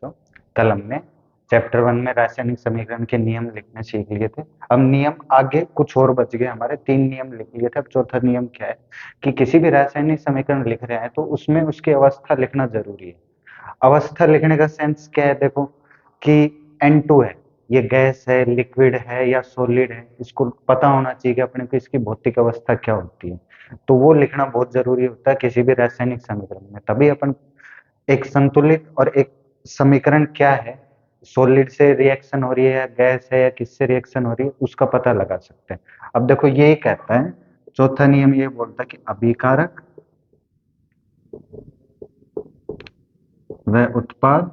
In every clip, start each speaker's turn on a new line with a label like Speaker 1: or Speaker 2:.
Speaker 1: तो कल हमने चैप्टर 1 में रासायनिक समीकरण के नियम लिखने सीख लिए थे। अब नियम आगे कुछ और बच गए हमारे, 3 नियम लिख लिए थे। अब चौथा नियम क्या है कि किसी भी रासायनिक समीकरण लिख रहे हैं तो उसमें उसकी अवस्था लिखना जरूरी है। अवस्था लिखने का सेंस क्या है, देखो कि N2 है, ये गैस है, लिक्विड है या सॉलिड है, इसको पता होना चाहिए कि अपने को इसकी भौतिक अवस्था क्या होती है। तो वो लिखना बहुत जरूरी होता है किसी भी रासायनिक समीकरण में, तभी अपन एक संतुलित और एक समीकरण क्या है, सॉलिड से रिएक्शन हो रही है या गैस है या किससे रिएक्शन हो रही है, उसका पता लगा सकते हैं। अब देखो ये कहता है, चौथा नियम ये बोलता है कि अभिकारक व उत्पाद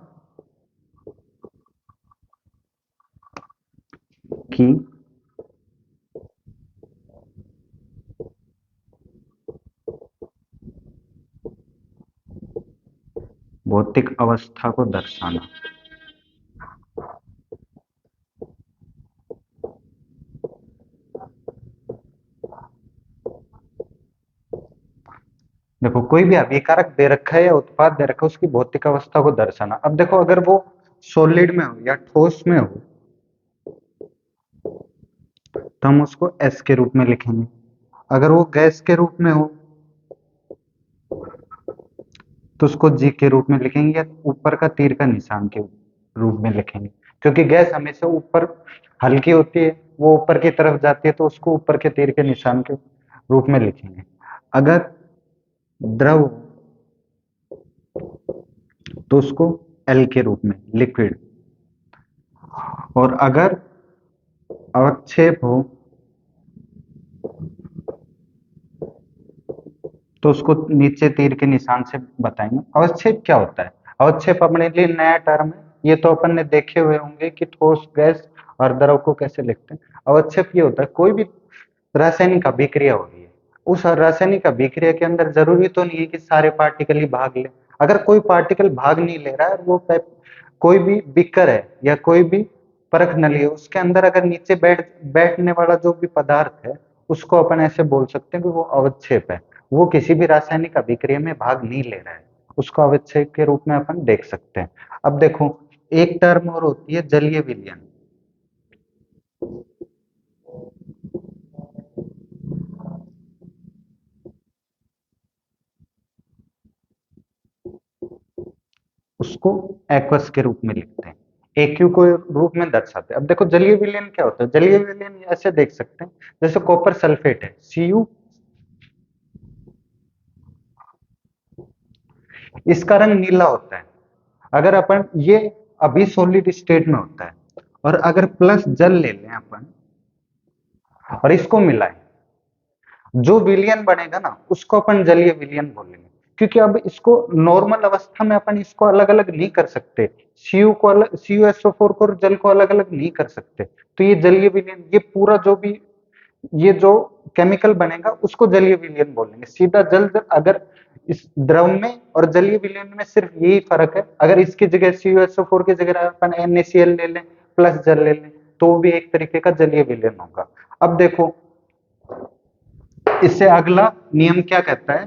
Speaker 1: की भौतिक अवस्था को दर्शाना। देखो कोई भी अभिकारक दे रखा है या उत्पाद दे रखा है, उसकी भौतिक अवस्था को दर्शाना। अब देखो अगर वो सॉलिड में हो या ठोस में हो तो हम उसको एस के रूप में लिखेंगे। अगर वो गैस के रूप में हो तो उसको जी के रूप में लिखेंगे या ऊपर का तीर का निशान के रूप में लिखेंगे, क्योंकि गैस हमेशा ऊपर हल्की होती है, वो ऊपर की तरफ जाती है, तो उसको ऊपर के तीर के निशान के रूप में लिखेंगे। अगर द्रव तो उसको एल के रूप में, लिक्विड। और अगर अवक्षेप हो तो उसको नीचे तीर के निशान से बताएंगे। अवक्षेप क्या होता है? अवक्षेप अपने लिए नया टर्म है, ये तो अपन ने देखे हुए होंगे कि ठोस, गैस और द्रव को कैसे लिखते हैं। अवक्षेप ये होता है कोई भी रासायनिक अभिक्रिया हो रही है, उस रासायनिक अभिक्रिया के अंदर जरूरी तो नहीं है कि सारे पार्टिकल ही भाग ले। अगर कोई पार्टिकल भाग नहीं ले रहा है, वो कोई भी बीकर है या कोई भी परख नली है, उसके अंदर अगर नीचे बैठने वाला जो भी पदार्थ है, उसको अपन ऐसे बोल सकते हैं कि वो अवक्षेप है। वो किसी भी रासायनिक अभिक्रिया में भाग नहीं ले रहा है, उसको अवक्षेप के रूप में अपन देख सकते हैं। अब देखो एक टर्म और होती है जलीय विलयन। उसको एक्वस के रूप में लिखते हैं, एक्यू को रूप में दर्शाते हैं। अब देखो जलीय विलयन क्या होता है, जलीय विलयन ऐसे देख सकते हैं, जैसे कॉपर सल्फेट है Cu, इसका रंग नीला होता है। अगर अपन ये अभी सॉलिड स्टेट में होता है, और अगर प्लस जल ले लें अपन और इसको मिलाएं, जो विलयन बनेगा ना उसको अपन जलीय विलयन बोलेंगे। क्योंकि अब इसको नॉर्मल अवस्था में अपन इसको अलग अलग नहीं कर सकते, सीयू को अलग, CuSO4 को और जल को अलग अलग नहीं कर सकते, तो ये जलीय विलयन, ये पूरा जो भी ये जो केमिकल बनेगा उसको जलीय विलयन बोलेंगे। सीधा जल, अगर इस द्रव में और जलीय विलयन में सिर्फ यही फर्क है, अगर इसकी जगह CuSO4 की जगह अपन NaCl ले लें, प्लस जल ले लें, तो भी एक तरीके का जलीय विलयन होगा। अब देखो इससे अगला नियम क्या कहता है,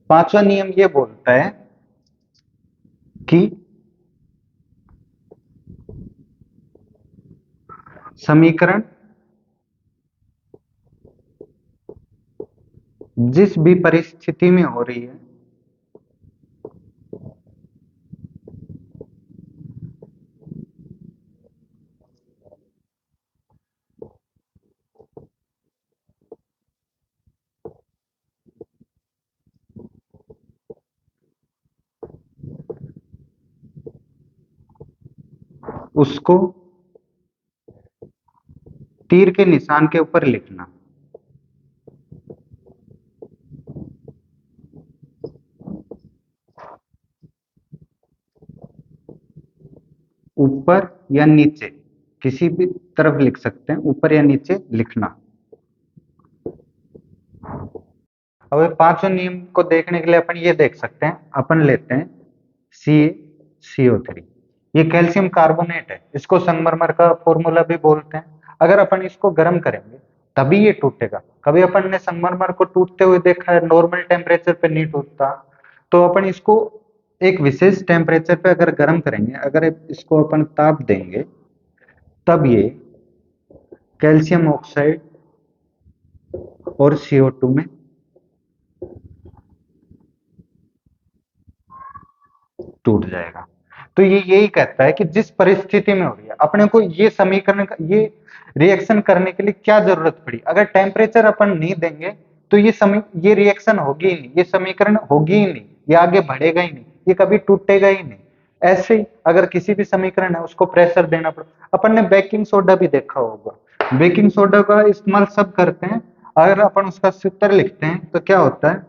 Speaker 1: पांचवा नियम ये बोलता है कि समीकरण जिस भी परिस्थिति में हो रही है उसको तीर के निशान के ऊपर लिखना। ऊपर या नीचे किसी भी तरफ लिख सकते हैं, ऊपर या नीचे लिखना। अब ये पांचों नियम को देखने के लिए अपन ये देख सकते हैं, अपन लेते हैं CaCO3, ये कैल्शियम कार्बोनेट है, इसको संगमरमर का फॉर्मूला भी बोलते हैं। अगर अपन इसको गर्म करेंगे तभी ये टूटेगा। कभी अपन ने संगमरमर को टूटते हुए देखा है? नॉर्मल टेम्परेचर पे नहीं टूटता। तो अपन इसको एक विशेष टेम्परेचर पे अगर गर्म करेंगे, अगर इसको अपन ताप देंगे, तब ये कैल्शियम ऑक्साइड और CO2 में टूट जाएगा। तो ये यही कहता है कि जिस परिस्थिति में हो रही है, अपने को ये समीकरण ये रिएक्शन करने के लिए क्या जरूरत पड़ी, अगर टेम्परेचर अपन नहीं देंगे तो ये रिएक्शन होगी ही नहीं, ये समीकरण होगी ही नहीं, ये आगे बढ़ेगा ही नहीं, ये कभी टूटेगा ही नहीं। ऐसे ही अगर किसी भी समीकरण है उसको प्रेशर देना पड़े, अपन ने बेकिंग सोडा भी देखा होगा, बेकिंग सोडा का इस्तेमाल सब करते हैं। अगर अपन उसका सूत्र लिखते हैं तो क्या होता है,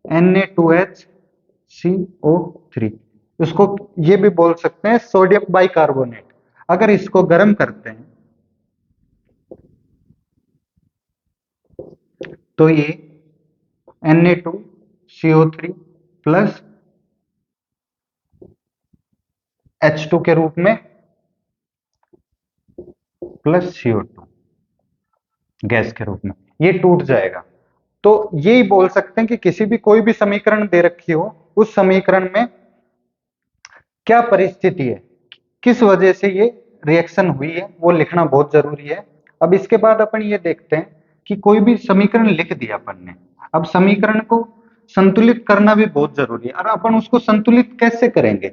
Speaker 1: Na2HCO3। उसको ये भी बोल सकते हैं सोडियम बाइकार्बोनेट। अगर इसको गर्म करते हैं तो ये Na2CO3 प्लस H2 के रूप में प्लस CO2 गैस के रूप में ये टूट जाएगा। तो यही बोल सकते हैं कि किसी भी कोई भी समीकरण दे रखी हो, उस समीकरण में क्या परिस्थिति है, किस वजह से ये रिएक्शन हुई है, वो लिखना बहुत जरूरी है। अब इसके बाद अपन ये देखते हैं कि कोई भी समीकरण लिख दिया अपन ने, अब समीकरण को संतुलित करना भी बहुत जरूरी है। और अपन उसको संतुलित कैसे करेंगे,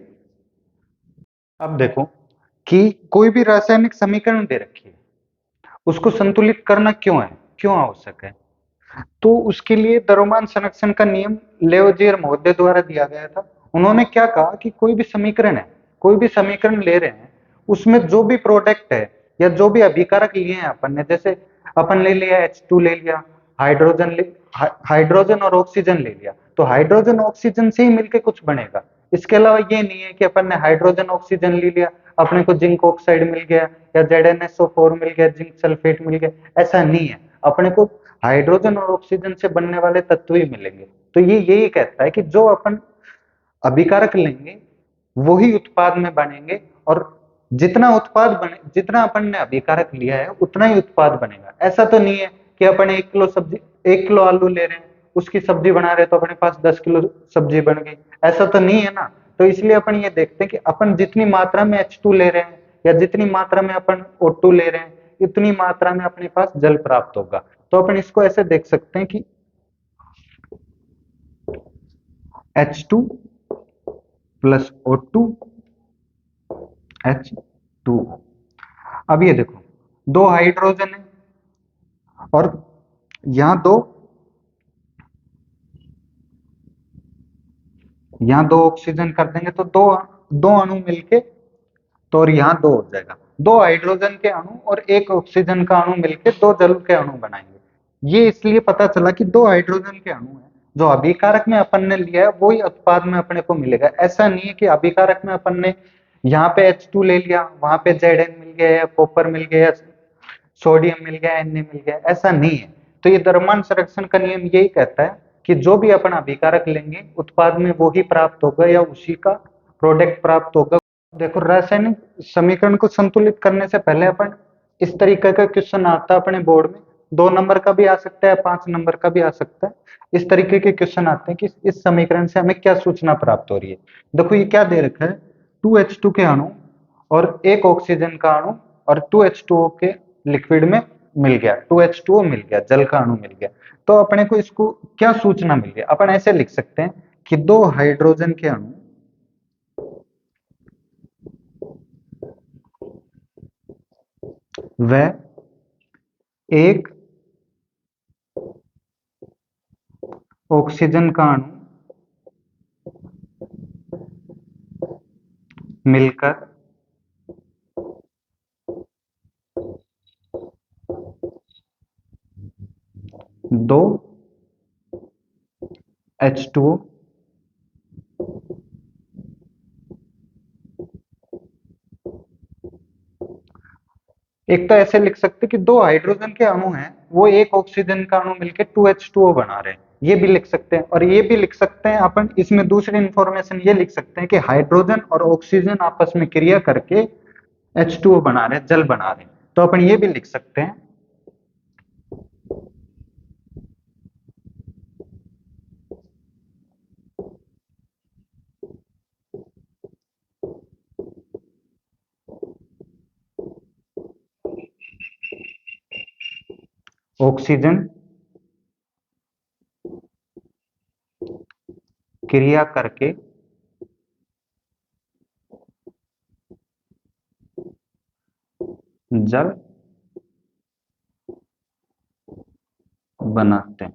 Speaker 1: अब देखो कि कोई भी रासायनिक समीकरण दे रखी है, उसको संतुलित करना क्यों है, क्यों आवश्यक है, तो उसके लिए द्रव्यमान संरक्षण का नियम लेवजियर महोदय द्वारा दिया गया था। उन्होंने क्या कहा कि कोई भी समीकरण है, कोई भी समीकरण ले रहे हैं, उसमें जो भी प्रोडक्ट है या जो भी अभिकारक लिए हैं अपन ने, जैसे अपन ले लिया H2 ले लिया, हाइड्रोजन और ऑक्सीजन ले लिया, तो हाइड्रोजन ऑक्सीजन से ही मिलके कुछ बनेगा। इसके अलावा ये नहीं है कि अपन ने हाइड्रोजन ऑक्सीजन ले लिया, अपने को जिंक ऑक्साइड मिल गया या ZnSO4 मिल गया, जिंक सल्फेट मिल गया, ऐसा नहीं है। अपने को हाइड्रोजन और ऑक्सीजन से बनने वाले तत्व ही मिलेंगे। तो ये यही कहता है कि जो अपन अभिकारक लेंगे वही उत्पाद में बनेंगे, और जितना उत्पाद बने, जितना अपन ने अभिकारक लिया है उतना ही उत्पाद बनेगा। ऐसा तो नहीं है कि अपन 1 किलो सब्जी, 1 किलो आलू ले रहे हैं, उसकी सब्जी बना रहे हैं तो अपने पास 10 किलो सब्जी बन गई, ऐसा तो नहीं है ना। तो इसलिए अपन ये देखते हैं कि अपन जितनी मात्रा में H2 ले रहे हैं या जितनी मात्रा में अपन O2 ले रहे हैं, इतनी मात्रा में अपने पास जल प्राप्त होगा। तो अपन इसको ऐसे देख सकते हैं कि H2 प्लस O2 H2O। अब ये देखो, दो हाइड्रोजन है और यहां दो ऑक्सीजन कर देंगे तो दो दो अणु मिलके, तो और यहाँ दो हो जाएगा, दो हाइड्रोजन के अणु और एक ऑक्सीजन का अणु मिलके दो जल के अणु बनाएंगे। ये इसलिए पता चला कि दो हाइड्रोजन के अणु है, जो अभिकारक में अपन ने लिया है वही उत्पाद में अपने को मिलेगा। ऐसा नहीं है कि अभिकारक में अपन ने यहाँ पे H2 ले लिया, वहां पे Zn मिल गया या कॉपर मिल गया, सोडियम मिल गया, Na मिल गया, ऐसा नहीं है। तो ये द्रव्यमान संरक्षण का नियम यही कहता है कि जो भी अपन अभिकारक लेंगे उत्पाद में वो ही प्राप्त होगा या उसी का प्रोडक्ट प्राप्त होगा। देखो, रासायनिक समीकरण को संतुलित करने से पहले अपन इस तरीके का क्वेश्चन आता है अपने बोर्ड में, 2 नंबर का भी आ सकता है, 5 नंबर का भी आ सकता है। इस तरीके के क्वेश्चन आते हैं कि इस समीकरण से हमें क्या सूचना प्राप्त हो रही है। देखो ये क्या दे रखा है, 2H2 के अणु और एक ऑक्सीजन का अणु और 2H2O के लिक्विड में मिल गया, 2H2O मिल गया, जल का अणु मिल गया। तो अपने को इसको क्या सूचना मिल गई, अपन ऐसे लिख सकते हैं कि दो हाइड्रोजन के अणु व एक ऑक्सीजन का अणु मिलकर दो H2O एक तो ऐसे लिख सकते कि दो हाइड्रोजन के अणु हैं, वो एक ऑक्सीजन का अणु मिलकर 2H2O बना रहे हैं, ये भी लिख सकते हैं। और ये भी लिख सकते हैं अपन, इसमें दूसरी इंफॉर्मेशन ये लिख सकते हैं कि हाइड्रोजन और ऑक्सीजन आपस में क्रिया करके H2O बना रहे हैं, जल बना रहे हैं। तो अपन ये भी लिख सकते हैं ऑक्सीजन क्रिया करके जल बनाते हैं।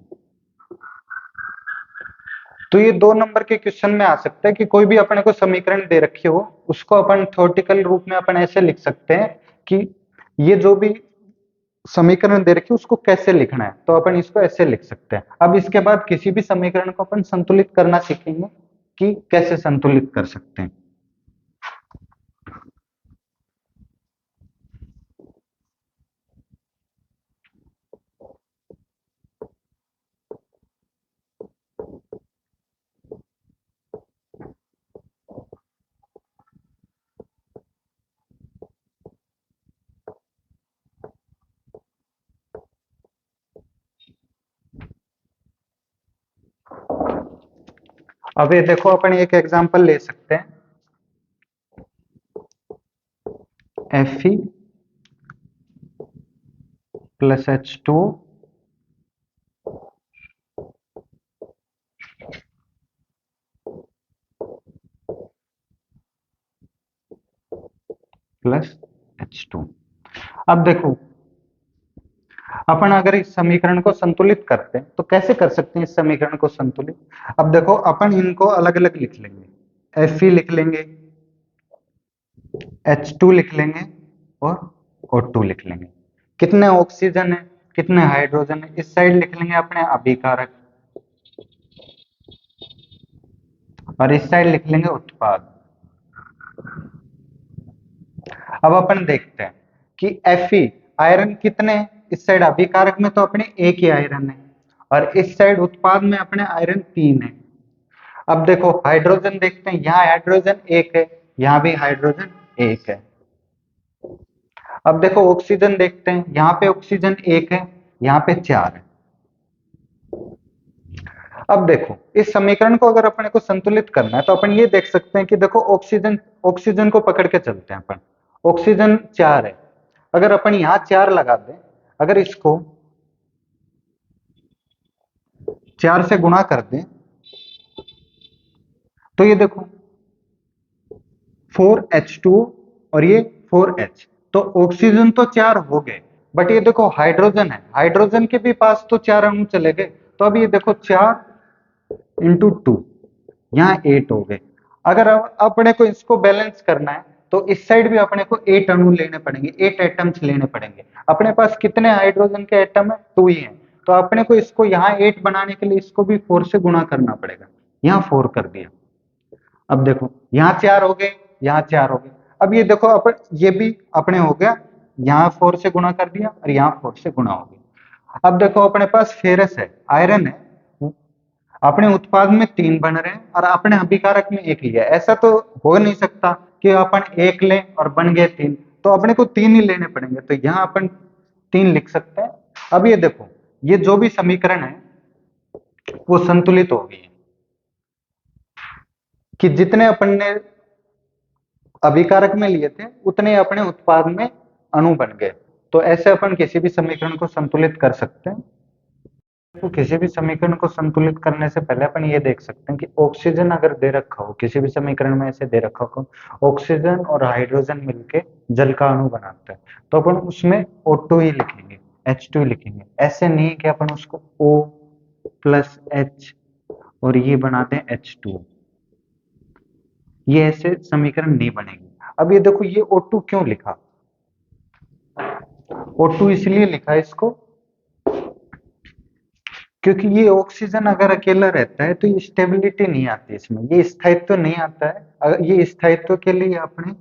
Speaker 1: तो ये 2 नंबर के क्वेश्चन में आ सकता है कि कोई भी अपने को समीकरण दे रखी हो, उसको अपन थ्योरेटिकल रूप में अपन ऐसे लिख सकते हैं कि ये जो भी समीकरण दे रखी है उसको कैसे लिखना है, तो अपन इसको ऐसे लिख सकते हैं। अब इसके बाद किसी भी समीकरण को अपन संतुलित करना सीखेंगे कि कैसे संतुलित कर सकते हैं। अब ये देखो अपन एक एग्जांपल ले सकते हैं, Fe plus H2 plus H2। अब देखो अपन अगर इस समीकरण को संतुलित करते हैं तो कैसे कर सकते हैं इस समीकरण को संतुलित। अब देखो अपन इनको अलग अलग लिख लेंगे, Fe लिख लेंगे, H2 लिख लेंगे और O2 लिख लेंगे। कितने ऑक्सीजन है, कितने हाइड्रोजन है, इस साइड लिख लेंगे अपने अभिकारक और इस साइड लिख लेंगे उत्पाद। अब अपन देखते हैं कि Fe आयरन कितने, इस साइड अभिकारक में तो अपने एक ही आयरन है और इस साइड उत्पाद में अपने आयरन 3 है। अब देखो हाइड्रोजन देखते हैं, यहाँ हाइड्रोजन एक है, यहाँ भी हाइड्रोजन एक है। अब देखो ऑक्सीजन देखते हैं, यहाँ पे ऑक्सीजन एक है, यहाँ पे 4 है। अब देखो इस समीकरण को अगर अपने को संतुलित करना है तो अपन ये देख सकते हैं कि देखो ऑक्सीजन ऑक्सीजन को पकड़ के चलते हैं अपन, ऑक्सीजन 4 है, अगर अपन यहाँ 4 लगा दें, अगर इसको 4 से गुणा कर दें तो ये देखो 4H2 और ये 4H, तो ऑक्सीजन तो 4 हो गए, बट ये देखो हाइड्रोजन है, हाइड्रोजन के भी पास तो 4 अणु चले गए, तो अब ये देखो 4 इंटू 2 यहाँ 8 हो गए। अगर अब अपने को इसको बैलेंस करना है तो इस साइड भी अपने को 8 अणु लेने पड़ेंगे, 8 एटम्स लेने पड़ेंगे। अपने पास कितने हाइड्रोजन के एटम है, 2 ही है, तो अपने को इसको यहाँ 8 बनाने के लिए इसको भी 4 से गुणा करना पड़ेगा। यहाँ 4 कर दिया, अब देखो यहाँ 4 हो गए, यहाँ 4 हो गए। अब ये देखो अपन ये भी अपने हो गया, यहाँ 4 से गुणा कर दिया और यहाँ 4 से गुणा हो गया। अब देखो अपने पास फेरस है, आयरन है, अपने उत्पाद में 3 बन रहे हैं और अपने अभिकारक में 1 लिया। ऐसा तो हो नहीं सकता कि अपन 1 लें और बन गए 3, तो अपने को 3 ही लेने पड़ेंगे, तो यहाँ अपन 3 लिख सकते हैं। अब ये देखो ये जो भी समीकरण है वो संतुलित हो गई है कि जितने अपन ने अभिकारक में लिए थे उतने अपने उत्पाद में अणु बन गए। तो ऐसे अपन किसी भी समीकरण को संतुलित कर सकते हैं। तो किसी भी समीकरण को संतुलित करने से पहले अपन ये देख सकते हैं कि ऑक्सीजन अगर दे रखा हो, किसी भी समीकरण में ऐसे दे रखा हो ऑक्सीजन और हाइड्रोजन मिलके जल का अणु बनाता है, तो अपन उसमें O2 ही लिखेंगे, H2 लिखेंगे। ऐसे नहीं है कि अपन उसको O प्लस H और ये बना दें H2, ये ऐसे समीकरण नहीं बनेगी। अब ये देखो ये O2 क्यों लिखा, O2 इसलिए लिखा इसको क्योंकि ये ऑक्सीजन अगर अकेला रहता है तो ये स्टेबिलिटी नहीं आती इसमें, ये स्थायित्व तो नहीं आता है। अगर ये स्थायित्व के लिए अपने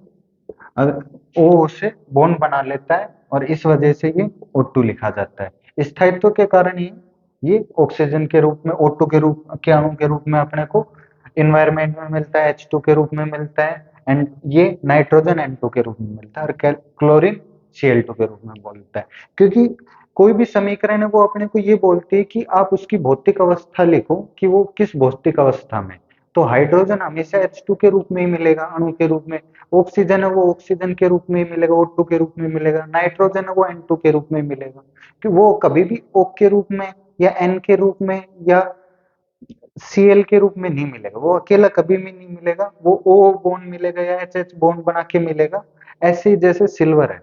Speaker 1: O से बॉन्ड बना लेता है और इस वजह से ये O2 लिखा जाता है। स्थायित्व के कारण ही ये ऑक्सीजन के रूप में O2 के रूप के अणु के रूप में अपने को इन्वायरमेंट में मिलता है, H2 के रूप में मिलता है, एंड ये नाइट्रोजन N2 के रूप में मिलता है और क्लोरीन Cl2 के रूप में बोलता है। क्योंकि कोई भी समीकरण है वो अपने को ये बोलती है कि आप उसकी भौतिक अवस्था लिखो कि वो किस भौतिक अवस्था में, तो हाइड्रोजन हमेशा H2 के रूप में ही मिलेगा, अणु के रूप में। ऑक्सीजन है वो ऑक्सीजन के रूप में ही मिलेगा, O2 के रूप में मिलेगा। नाइट्रोजन है वो N2 के रूप में मिलेगा, कि वो कभी भी O के रूप में या N के रूप में या Cl के रूप में नहीं मिलेगा। वो अकेला कभी भी नहीं मिलेगा, वो O बॉन्ड मिलेगा या HH बॉन्ड बना के मिलेगा। ऐसे ही जैसे सिल्वर है,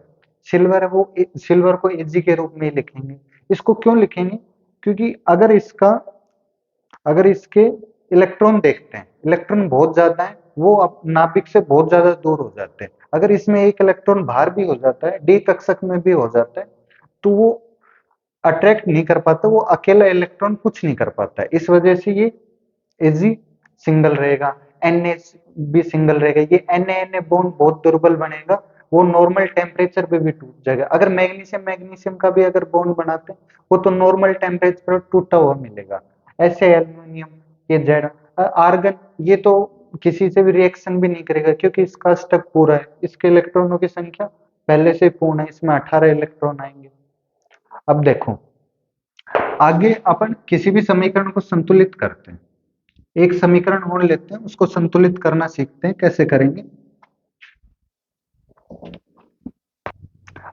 Speaker 1: सिल्वर है वो सिल्वर को Ag के रूप में ही लिखेंगे। इसको क्यों लिखेंगे? क्योंकि अगर इसके इलेक्ट्रॉन देखते हैं, इलेक्ट्रॉन बहुत ज्यादा है, वो नाभिक से बहुत ज्यादा दूर हो जाते हैं। अगर इसमें एक इलेक्ट्रॉन बाहर भी हो जाता है, डी कक्षक में भी हो जाता है, तो वो अट्रैक्ट नहीं कर पाता, वो अकेला इलेक्ट्रॉन कुछ नहीं कर पाता है। इस वजह से ये Ag सिंगल रहेगा, Na भी सिंगल रहेगा। ये Na बॉन्ड बहुत दुर्बल बनेगा, वो नॉर्मल टेम्परेचर पे भी टूट जाएगा। अगर मैग्नीशियम मैग्नीशियम का भी अगर बॉन्ड बनाते हैं, वो तो नॉर्मल टेम्परेचर पर टूटा हुआ मिलेगा। ऐसे एल्यूमिनियम, ये जेड, आर्गन, ये तो किसी से भी रिएक्शन भी नहीं करेगा, क्योंकि इसका स्टक पूरा है, इसके इलेक्ट्रॉनों की संख्या पहले से पूर्ण है, इसमें 18 इलेक्ट्रॉन आएंगे। अब देखो, आगे अपन किसी भी समीकरण को संतुलित करते हैं। एक समीकरण और लेते हैं, उसको संतुलित करना सीखते हैं। कैसे करेंगे?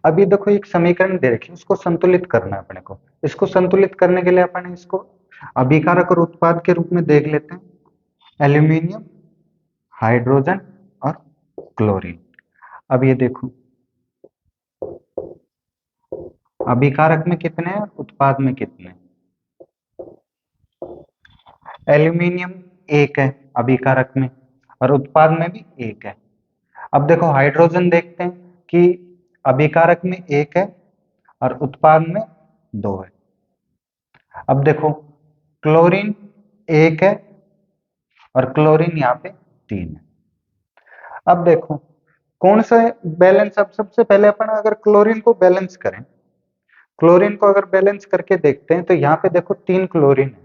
Speaker 1: अब ये देखो, एक समीकरण दे रखी है, उसको संतुलित करना है अपने को। इसको संतुलित करने के लिए अपन इसको अभिकारक और उत्पाद के रूप में देख लेते हैं। एल्यूमिनियम, हाइड्रोजन और क्लोरीन। अब ये देखो, अभिकारक में कितने हैं, उत्पाद में कितने हैं? एल्यूमिनियम एक है अभिकारक में, और उत्पाद में भी एक है। अब देखो, हाइड्रोजन देखते हैं कि अभिकारक में एक है और उत्पाद में दो है। अब देखो, क्लोरीन एक है और क्लोरीन यहाँ पे तीन है। अब देखो, कौन सा बैलेंस? अब सबसे पहले अपन अगर क्लोरीन को बैलेंस करें, क्लोरीन को अगर बैलेंस करके देखते हैं, तो यहाँ पे देखो तीन क्लोरीन है,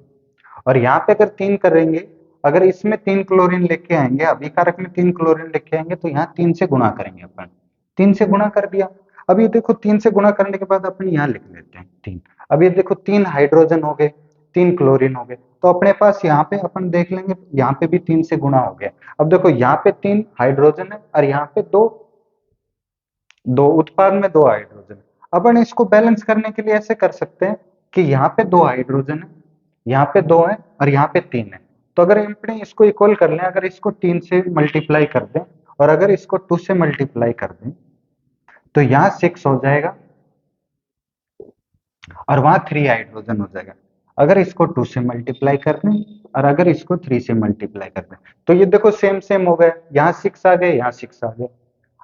Speaker 1: और यहाँ पे अगर तीन करेंगे, अगर इसमें तीन क्लोरीन लेके आएंगे, अभिकारक में तीन क्लोरीन लेके आएंगे, तो यहाँ तीन से गुणा करेंगे अपन। तीन से गुणा कर दिया। अब ये देखो, तीन से गुणा करने के बाद अपन यहाँ लिख लेते हैं तीन। अब ये देखो, तीन हाइड्रोजन हो गए, तीन क्लोरीन हो गए, तो अपने पास यहाँ पे अपन देख लेंगे, यहाँ पे भी तीन से गुणा हो गया। अब देखो, यहाँ पे तीन हाइड्रोजन है और यहाँ पे दो, दो उत्पाद में दो हाइड्रोजन। अपन इसको बैलेंस करने के लिए ऐसे कर सकते हैं कि यहाँ पे दो हाइड्रोजन है, यहाँ पे दो है और यहाँ पे तीन है। तो अगर अपने इसको इक्वल कर लें, अगर इसको तीन से मल्टीप्लाई कर दें और अगर इसको टू से मल्टीप्लाई कर दें, तो यहाँ सिक्स हो जाएगा और वहां थ्री हाइड्रोजन हो जाएगा। अगर इसको टू से मल्टीप्लाई कर दें और अगर इसको थ्री से मल्टीप्लाई कर दें, तो ये देखो सेम सेम हो गया, यहाँ सिक्स आ गए, यहाँ सिक्स आ गए।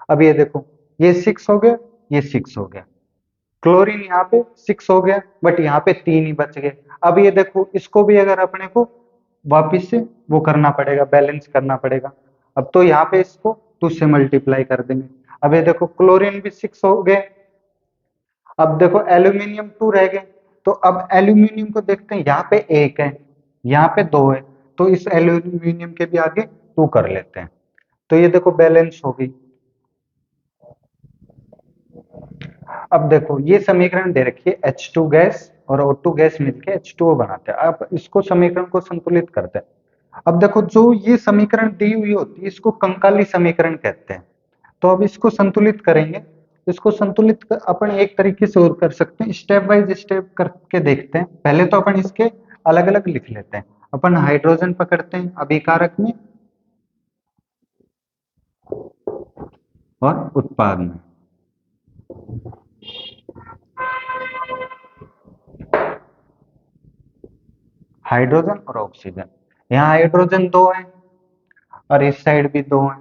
Speaker 1: अब ये देखो, ये सिक्स हो गया, ये सिक्स हो गया। क्लोरीन यहाँ पे सिक्स हो गया, बट यहाँ पे तीन ही बच गए। अब ये देखो, इसको भी अगर अपने को वापिस से वो करना पड़ेगा, बैलेंस करना पड़ेगा। अब तो यहाँ पे इसको टू से मल्टीप्लाई कर देंगे। अब ये देखो, क्लोरीन भी सिक्स हो गए। अब देखो, एल्यूमिनियम टू रह गए। तो अब एल्यूमिनियम को देखते हैं, यहाँ पे एक है, यहाँ पे दो है, तो इस एल्यूमिनियम के भी आगे टू कर लेते हैं। तो ये देखो, बैलेंस हो गई। अब देखो, ये समीकरण दे रखी है, H2 गैस और O2 गैस मिलके H2O बनाते हैं। अब इसको समीकरण को संतुलित करते हैं। अब देखो, जो ये समीकरण दी हुई होती है, इसको कंकाली समीकरण कहते हैं। तो अब इसको संतुलित करेंगे। इसको संतुलित अपन एक तरीके से और कर सकते हैं, स्टेप बाय स्टेप करके देखते हैं। पहले तो अपन इसके अलग अलग लिख लेते हैं। अपन हाइड्रोजन पकड़ते हैं अभिकारक में और उत्पाद में। हाइड्रोजन और ऑक्सीजन, यहाँ हाइड्रोजन दो है और इस साइड भी दो है,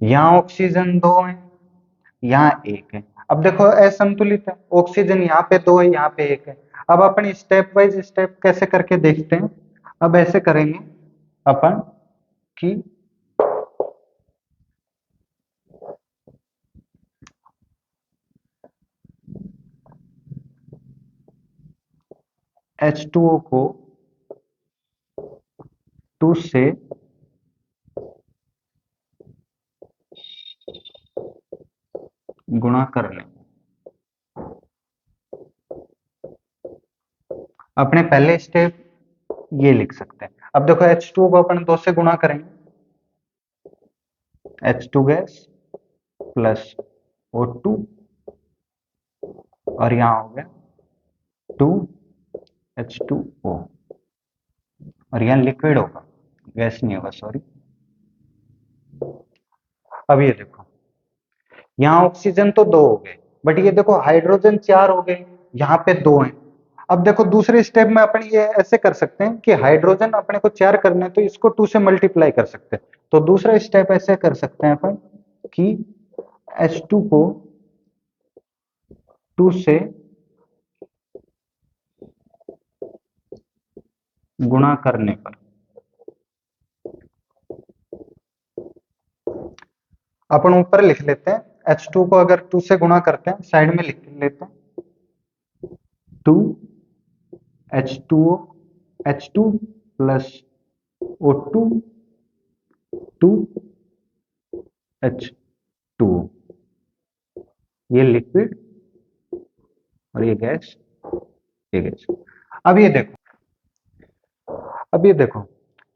Speaker 1: यहाँ ऑक्सीजन दो है, यहाँ एक है। अब देखो, असंतुलित है, ऑक्सीजन यहाँ पे दो है, यहाँ पे एक है। अब अपन स्टेप वाइज स्टेप कैसे करके देखते हैं। अब ऐसे करेंगे अपन कि H2O को टू से गुणा कर लें। अपने पहले स्टेप ये लिख सकते हैं। अब देखो H2 को अपन 2 से गुणा करेंगे, H2 गैस प्लस O2, और यहाँ हो गया 2H2O, और यहाँ लिक्विड होगा, गैस नहीं होगा, सॉरी। अब ये देखो, यहाँ ऑक्सीजन तो 2 हो गए, बट ये देखो हाइड्रोजन 4 हो गए, यहाँ पे 2 हैं। अब देखो दूसरे स्टेप में अपन ये ऐसे कर सकते हैं कि हाइड्रोजन अपने को 4 करने हैं तो इसको 2 से मल्टीप्लाई कर सकते हैं। तो दूसरा स्टेप ऐसे कर सकते हैं अपन कि H2 को 2 से गुणा करने पर अपन ऊपर लिख लेते हैं, H2 को अगर 2 से गुणा करते हैं, साइड में लिख लेते हैं 2H2O, H2 plus O2, 2H2O, ये लिक्विड और ये गैस, ये गैस। अब ये देखो, अब ये देखो,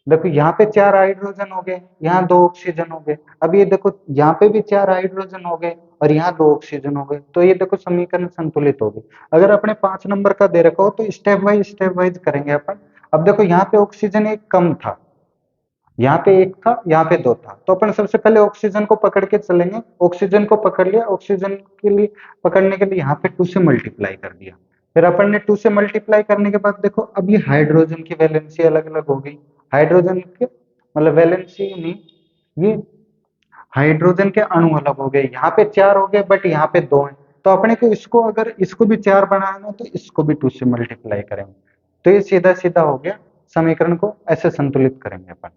Speaker 1: देखो यहाँ पे 4 हाइड्रोजन हो गए, यहाँ 2 ऑक्सीजन हो गए। अब ये देखो यहाँ पे भी 4 हाइड्रोजन हो गए और यहाँ 2 ऑक्सीजन हो गए, तो ये देखो समीकरण संतुलित हो गए। अगर अपने 5 नंबर का दे रखा हो तो स्टेप वाइज करेंगे अपन। अब देखो यहाँ पे ऑक्सीजन एक कम था, यहाँ पे 1 था, यहाँ पे 2 था, तो अपन सबसे पहले ऑक्सीजन को पकड़ के चलेंगे। ऑक्सीजन को पकड़ लिया, ऑक्सीजन के लिए पकड़ने के लिए यहाँ पे 2 से मल्टीप्लाई कर दिया। फिर अपन ने 2 से मल्टीप्लाई करने के बाद देखो अब ये हाइड्रोजन की वैलेंसी अलग अलग हो गई। हाइड्रोजन के मतलब वैलेंसी नहीं, ये हाइड्रोजन के अणु अलग हो गए। यहाँ पे 4 हो गए बट यहाँ पे 2 हैं, तो अपने को इसको अगर इसको भी 4 बनाना है तो इसको भी 2 से मल्टीप्लाई करेंगे। तो ये सीधा सीधा हो गया, समीकरण को ऐसे संतुलित करेंगे अपन।